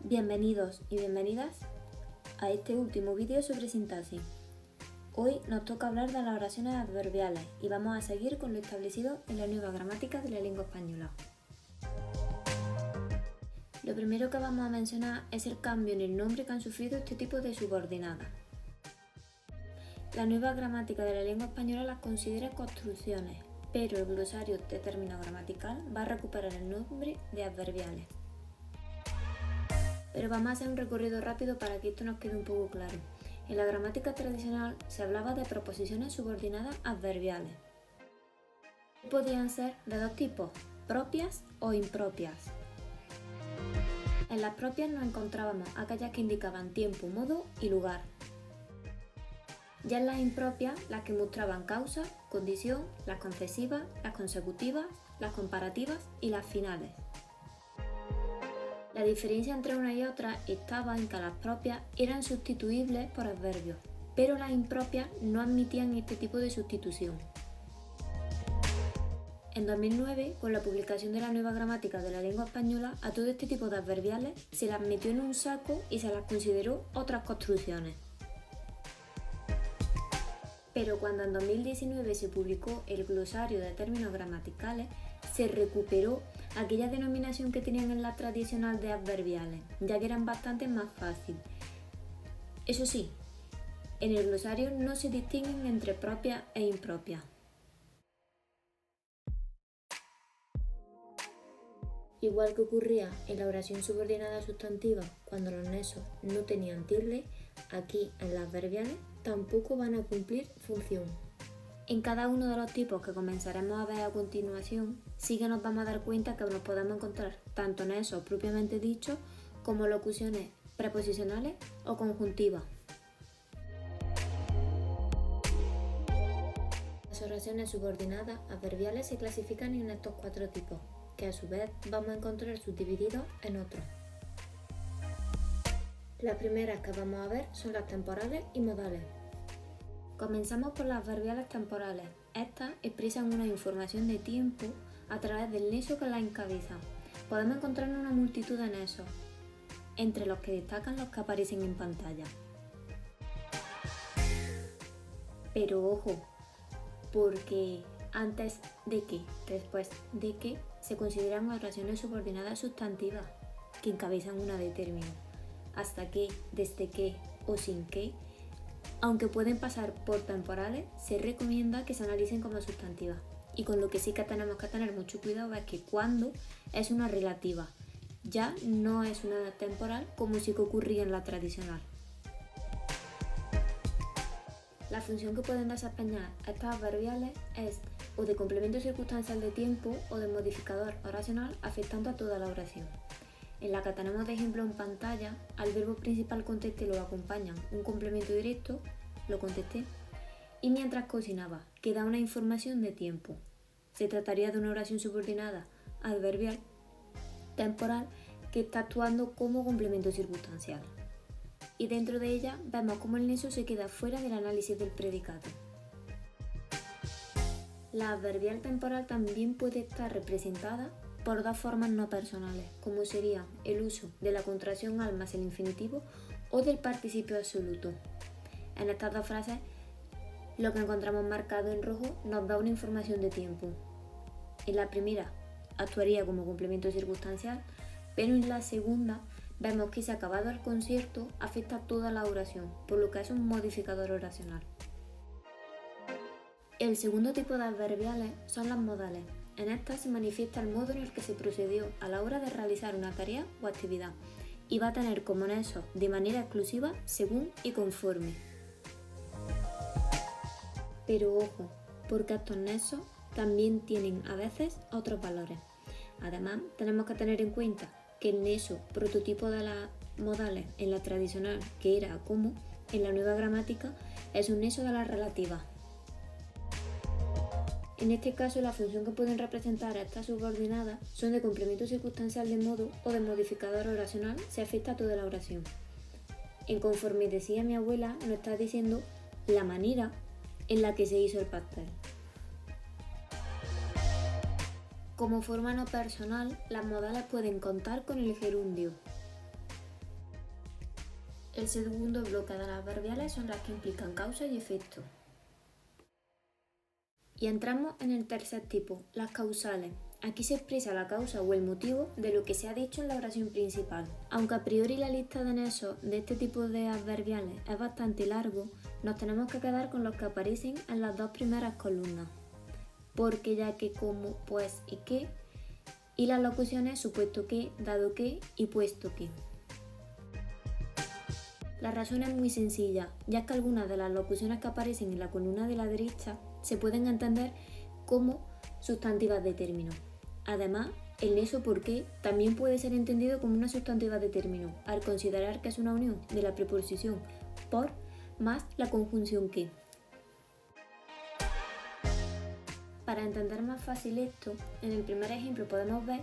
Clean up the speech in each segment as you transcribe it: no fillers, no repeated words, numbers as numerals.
Bienvenidos y bienvenidas a este último vídeo sobre sintaxis. Hoy nos toca hablar de las oraciones adverbiales y vamos a seguir con lo establecido en la nueva gramática de la lengua española. Lo primero que vamos a mencionar es el cambio en el nombre que han sufrido este tipo de subordinadas. La nueva gramática de la lengua española las considera construcciones, pero el glosario de término gramatical va a recuperar el nombre de adverbiales. Pero vamos a hacer un recorrido rápido para que esto nos quede un poco claro. En la gramática tradicional se hablaba de preposiciones subordinadas adverbiales. Podían ser de dos tipos, propias o impropias. En las propias nos encontrábamos aquellas que indicaban tiempo, modo y lugar. Ya en las impropias, las que mostraban causa, condición, las concesivas, las consecutivas, las comparativas y las finales. La diferencia entre una y otra estaba en que las propias eran sustituibles por adverbios, pero las impropias no admitían este tipo de sustitución. En 2009, con la publicación de la nueva gramática de la lengua española, a todo este tipo de adverbiales se las metió en un saco y se las consideró otras construcciones. Pero cuando en 2019 se publicó el glosario de términos gramaticales, se recuperó aquella denominación que tenían en la tradicional de adverbiales, ya que eran bastante más fáciles. Eso sí, en el glosario no se distinguen entre propias e impropias. Igual que ocurría en la oración subordinada sustantiva cuando los nexos no tenían tilde, aquí en las adverbiales tampoco van a cumplir función. En cada uno de los tipos que comenzaremos a ver a continuación, sí que nos vamos a dar cuenta que nos podemos encontrar tanto nexos propiamente dichos como locuciones preposicionales o conjuntivas. Las oraciones subordinadas adverbiales se clasifican en estos cuatro tipos, que a su vez vamos a encontrar subdivididos en otros. Las primeras que vamos a ver son las temporales y modales. Comenzamos por las adverbiales temporales. Estas expresan una información de tiempo a través del nexo que las encabeza. Podemos encontrar una multitud de nexos, entre los que destacan los que aparecen en pantalla. Pero ojo, porque antes de que, después de que, se consideran oraciones subordinadas sustantivas que encabezan una de término. Hasta que, desde que o sin que, aunque pueden pasar por temporales, se recomienda que se analicen como sustantivas. Y con lo que sí que tenemos que tener mucho cuidado es que cuando es una relativa, ya no es una temporal como sí que ocurría en la tradicional. La función que pueden desempeñar estas adverbiales es o de complemento circunstancial de tiempo o de modificador oracional afectando a toda la oración. En la que tenemos de ejemplo en pantalla, al verbo principal contesté lo acompañan un complemento directo, lo contesté, y mientras cocinaba, que da una información de tiempo. Se trataría de una oración subordinada adverbial temporal que está actuando como complemento circunstancial. Y dentro de ella vemos cómo el nexo se queda fuera del análisis del predicado. La adverbial temporal también puede estar representada por dos formas no personales, como sería el uso de la contracción al más el infinitivo o del participio absoluto. En estas dos frases, lo que encontramos marcado en rojo nos da una información de tiempo. En la primera, actuaría como complemento circunstancial, pero en la segunda, vemos que si acabado el concierto afecta toda la oración, por lo que es un modificador oracional. El segundo tipo de adverbiales son las modales. En estas se manifiesta el modo en el que se procedió a la hora de realizar una tarea o actividad y va a tener como nexo de manera exclusiva según y conforme. Pero ojo, porque estos nexos también tienen a veces otros valores. Además, tenemos que tener en cuenta que el nexo prototipo de las modales en la tradicional, que era como, en la nueva gramática, es un nexo de las relativas. En este caso, la función que pueden representar a estas subordinadas son de complemento circunstancial de modo o de modificador oracional si afecta a toda la oración. En conforme decía mi abuela, nos está diciendo la manera en la que se hizo el pastel. Como forma no personal, las modales pueden contar con el gerundio. El segundo bloque de las adverbiales son las que implican causa y efecto. Y entramos en el tercer tipo, las causales. Aquí se expresa la causa o el motivo de lo que se ha dicho en la oración principal. Aunque a priori la lista de nexos de este tipo de adverbiales es bastante largo, nos tenemos que quedar con los que aparecen en las dos primeras columnas. Porque, ya que, como, pues y qué, y las locuciones supuesto que, dado que y puesto que. La razón es muy sencilla, ya que algunas de las locuciones que aparecen en la columna de la derecha se pueden entender como sustantivas de término. Además, el nexo por qué también puede ser entendido como una sustantiva de término, al considerar que es una unión de la preposición por más la conjunción que. Para entender más fácil esto, en el primer ejemplo podemos ver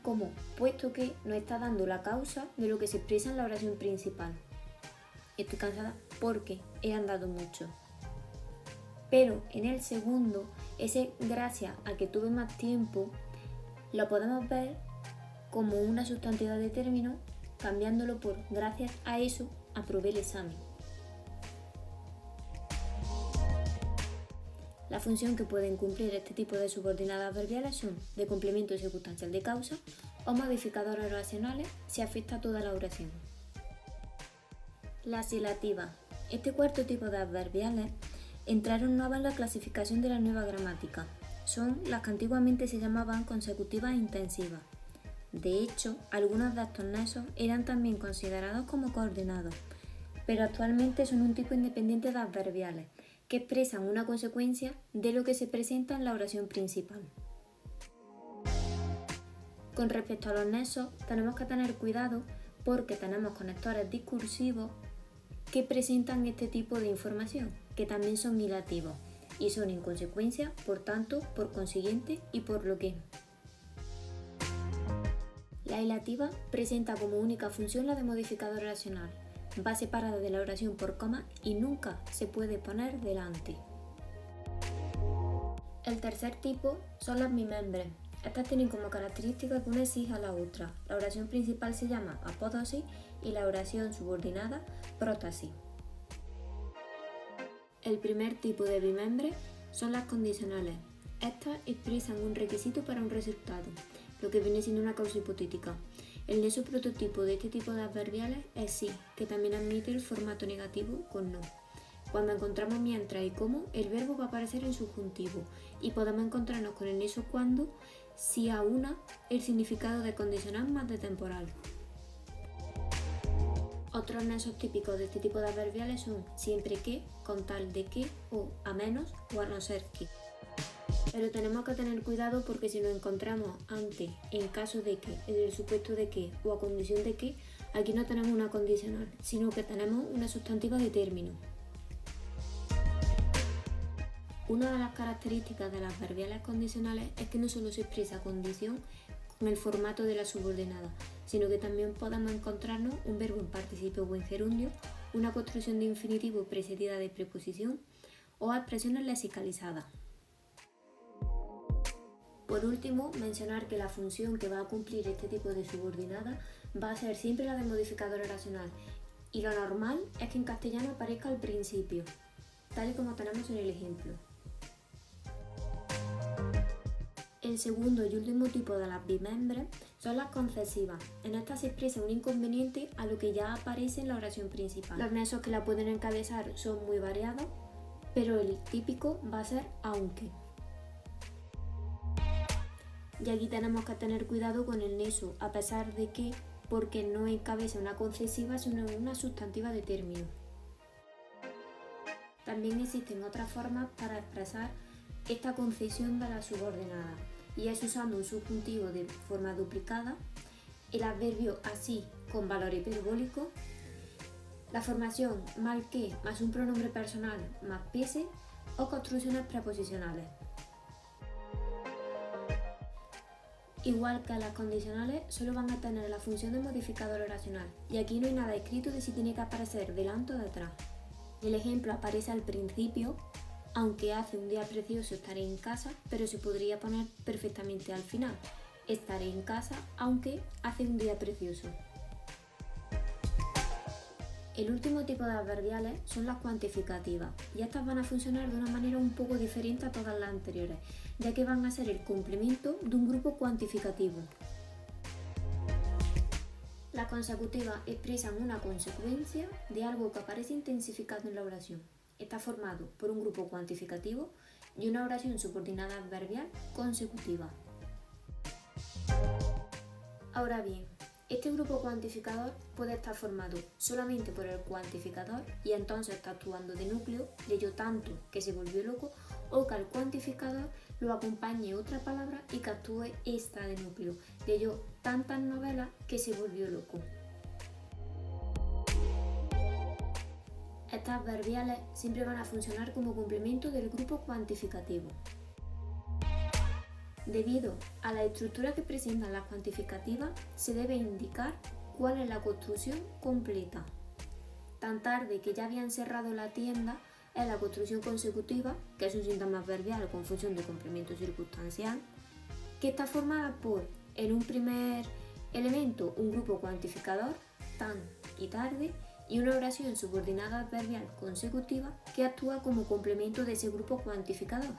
cómo puesto que nos está dando la causa de lo que se expresa en la oración principal. Estoy cansada porque he andado mucho. Pero en el segundo, ese gracias a que tuve más tiempo, lo podemos ver como una sustantiva de término, cambiándolo por gracias a eso aprobé el examen. La función que pueden cumplir este tipo de subordinadas adverbiales son de complemento circunstancial de causa o modificadores oracionales si afecta a toda la oración. Las silativas. Este cuarto tipo de adverbiales entraron nuevas en la clasificación de la nueva gramática. Son las que antiguamente se llamaban consecutivas e intensivas. De hecho, algunos de estos nexos eran también considerados como coordenados, pero actualmente son un tipo independiente de adverbiales que expresan una consecuencia de lo que se presenta en la oración principal. Con respecto a los nexos, tenemos que tener cuidado porque tenemos conectores discursivos que presentan este tipo de información, que también son hilativos y son en consecuencia, por tanto, por consiguiente y por lo que. La hilativa presenta como única función la de modificador oracional. Va separada de la oración por coma y nunca se puede poner delante. El tercer tipo son las bimembres. Estas tienen como característica que una exige a la otra. La oración principal se llama apódosis y la oración subordinada prótasis. El primer tipo de bimembres son las condicionales. Estas expresan un requisito para un resultado, lo que viene siendo una causa hipotética. El nexo prototipo de este tipo de adverbiales es sí, que también admite el formato negativo con no. Cuando encontramos mientras y cómo, el verbo va a aparecer en subjuntivo y podemos encontrarnos con el nexo cuando si aúna el significado de condicional más de temporal. Otros nexos típicos de este tipo de adverbiales son siempre que, con tal de que, o a menos o a no ser que. Pero tenemos que tener cuidado porque si nos encontramos ante, en caso de que, en el supuesto de que o a condición de que, aquí no tenemos una condicional, sino que tenemos una sustantiva de término. Una de las características de las adverbiales condicionales es que no solo se expresa condición con el formato de la subordinada, sino que también podemos encontrarnos un verbo en participio o en gerundio, una construcción de infinitivo precedida de preposición o expresiones lexicalizadas. Por último, mencionar que la función que va a cumplir este tipo de subordinada va a ser siempre la de modificador oracional y lo normal es que en castellano aparezca al principio, tal y como tenemos en el ejemplo. El segundo y último tipo de las bimembres son las concesivas. En estas se expresa un inconveniente a lo que ya aparece en la oración principal. Los nexos que la pueden encabezar son muy variados, pero el típico va a ser aunque. Y aquí tenemos que tener cuidado con el nexo, a pesar de que, porque no encabeza una concesiva, sino una sustantiva de término. También existen otras formas para expresar esta concesión de la subordinada, y es usando un subjuntivo de forma duplicada, el adverbio así con valor hiperbólico, la formación mal que más un pronombre personal más piese o construcciones preposicionales. Igual que las condicionales, solo van a tener la función de modificador oracional, y aquí no hay nada escrito de si tiene que aparecer delante o detrás. El ejemplo aparece al principio, aunque hace un día precioso estaré en casa, pero se podría poner perfectamente al final. Estaré en casa, aunque hace un día precioso. El último tipo de adverbiales son las cuantificativas, y estas van a funcionar de una manera un poco diferente a todas las anteriores, ya que van a ser el complemento de un grupo cuantificativo. Las consecutivas expresan una consecuencia de algo que aparece intensificado en la oración. Está formado por un grupo cuantificativo y una oración subordinada adverbial consecutiva. Ahora bien, este grupo cuantificador puede estar formado solamente por el cuantificador y entonces está actuando de núcleo, de ello tanto que se volvió loco, o que al cuantificador lo acompañe otra palabra y que actúe esta de núcleo, de ello tantas novelas que se volvió loco. Estas adverbiales siempre van a funcionar como complemento del grupo cuantificativo. Debido a la estructura que presentan las cuantificativas, se debe indicar cuál es la construcción completa. Tan tarde que ya habían cerrado la tienda es la construcción consecutiva, que es un síntoma adverbial con función de complemento circunstancial, que está formada por, en un primer elemento, un grupo cuantificador, tan y tarde, y una oración subordinada adverbial consecutiva que actúa como complemento de ese grupo cuantificador.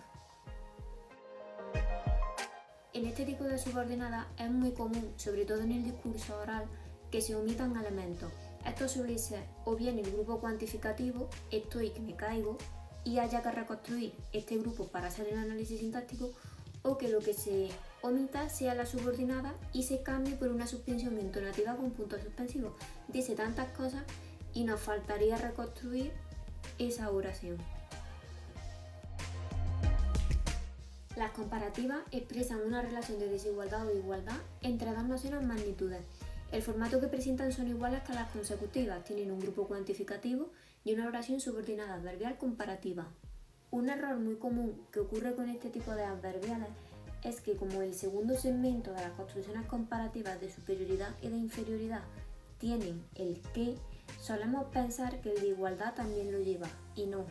En este tipo de subordinadas es muy común, sobre todo en el discurso oral, que se omitan elementos. Esto suele ser o bien el grupo cuantificativo, estoy que me caigo, y haya que reconstruir este grupo para hacer el análisis sintáctico, o que lo que se omita sea la subordinada y se cambie por una suspensión entonativa con puntos suspensivos. Dice tantas cosas y nos faltaría reconstruir esa oración. Las comparativas expresan una relación de desigualdad o igualdad entre dos nociones o magnitudes. El formato que presentan son iguales que las consecutivas, tienen un grupo cuantificativo y una oración subordinada adverbial comparativa. Un error muy común que ocurre con este tipo de adverbiales es que, como el segundo segmento de las construcciones comparativas de superioridad y de inferioridad tienen el que, solemos pensar que el de igualdad también lo lleva, y no.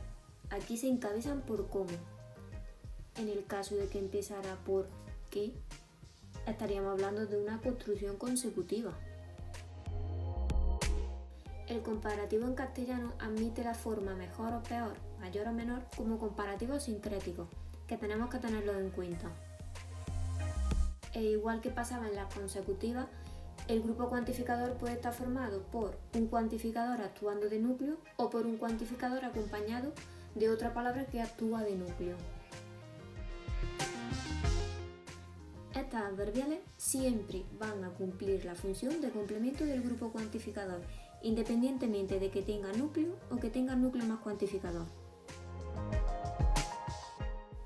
Aquí se encabezan por cómo. En el caso de que empezara por qué, estaríamos hablando de una construcción consecutiva. El comparativo en castellano admite la forma mejor o peor, mayor o menor, como comparativo sincrético, que tenemos que tenerlo en cuenta. E igual que pasaba en las consecutivas, el grupo cuantificador puede estar formado por un cuantificador actuando de núcleo o por un cuantificador acompañado de otra palabra que actúa de núcleo. Estas adverbiales siempre van a cumplir la función de complemento del grupo cuantificador, independientemente de que tenga núcleo o que tenga núcleo más cuantificador.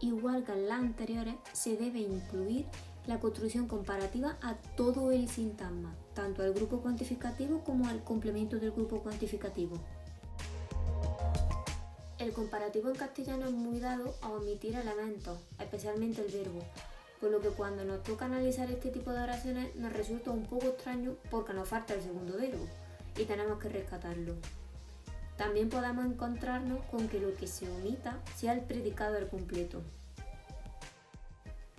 Igual que en las anteriores, se debe incluir la construcción comparativa a todo el sintagma, tanto al grupo cuantificativo como al complemento del grupo cuantificativo. El comparativo en castellano es muy dado a omitir elementos, especialmente el verbo, por lo que cuando nos toca analizar este tipo de oraciones nos resulta un poco extraño porque nos falta el segundo verbo y tenemos que rescatarlo. También podemos encontrarnos con que lo que se omita sea el predicado al completo.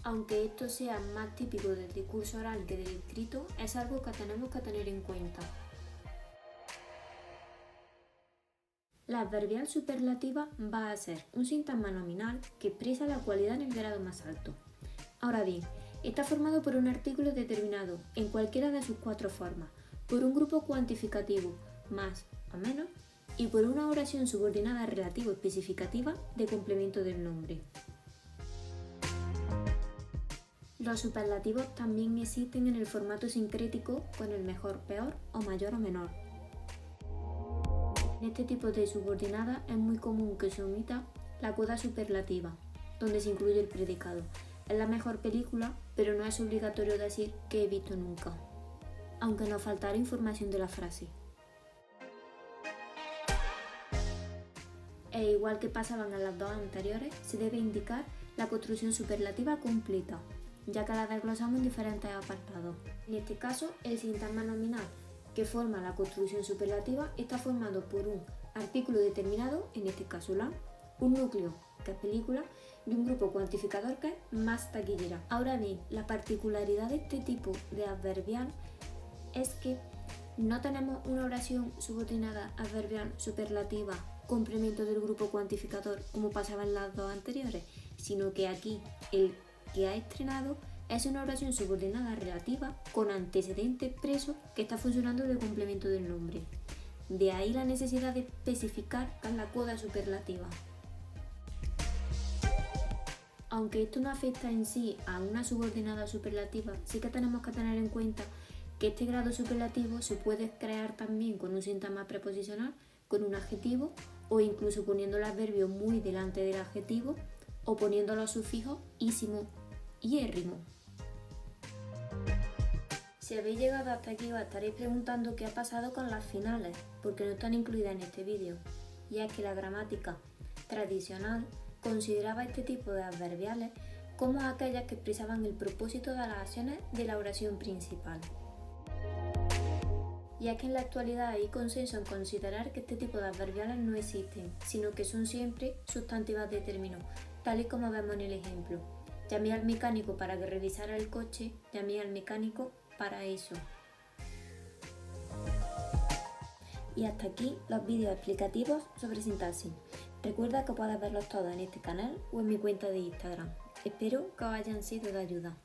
Aunque esto sea más típico del discurso oral que del escrito, es algo que tenemos que tener en cuenta. La adverbial superlativa va a ser un sintagma nominal que expresa la cualidad en el grado más alto. Ahora bien, está formado por un artículo determinado en cualquiera de sus cuatro formas, por un grupo cuantificativo, más o menos, y por una oración subordinada relativa especificativa de complemento del nombre. Los superlativos también existen en el formato sincrético con el mejor, peor o mayor o menor. En este tipo de subordinada es muy común que se omita la coda superlativa, donde se incluye el predicado. Es la mejor película, pero no es obligatorio decir que he visto nunca, aunque nos faltará información de la frase. E igual que pasaban en las dos anteriores, se debe indicar la construcción superlativa completa, ya que la desglosamos en diferentes apartados. En este caso, el sintagma nominal que forma la construcción superlativa está formado por un artículo determinado, en este caso la, un núcleo, que es película, y un grupo cuantificador que es más taquillera. Ahora bien, la particularidad de este tipo de adverbial es que No tenemos una oración subordinada adverbial superlativa, complemento del grupo cuantificador, como pasaba en las dos anteriores, sino que aquí el que ha estrenado es una oración subordinada relativa con antecedente expreso que está funcionando de complemento del nombre. De ahí la necesidad de especificar la coda superlativa. Aunque esto no afecta en sí a una subordinada superlativa, sí que tenemos que tener en cuenta que este grado superlativo se puede crear también con un sintagma preposicional, con un adjetivo o incluso poniendo el adverbio muy delante del adjetivo o poniendo los sufijos ísimo y érrimo. Si habéis llegado hasta aquí os estaréis preguntando qué ha pasado con las finales, porque no están incluidas en este vídeo. Y es que la gramática tradicional consideraba este tipo de adverbiales como aquellas que expresaban el propósito de las acciones de la oración principal. Y es que en la actualidad hay consenso en considerar que este tipo de adverbiales no existen, sino que son siempre sustantivas de término, tal y como vemos en el ejemplo. Llamé al mecánico para que revisara el coche, llamé al mecánico para eso. Y hasta aquí los vídeos explicativos sobre sintaxis. Recuerda que puedes verlos todos en este canal o en mi cuenta de Instagram. Espero que os hayan sido de ayuda.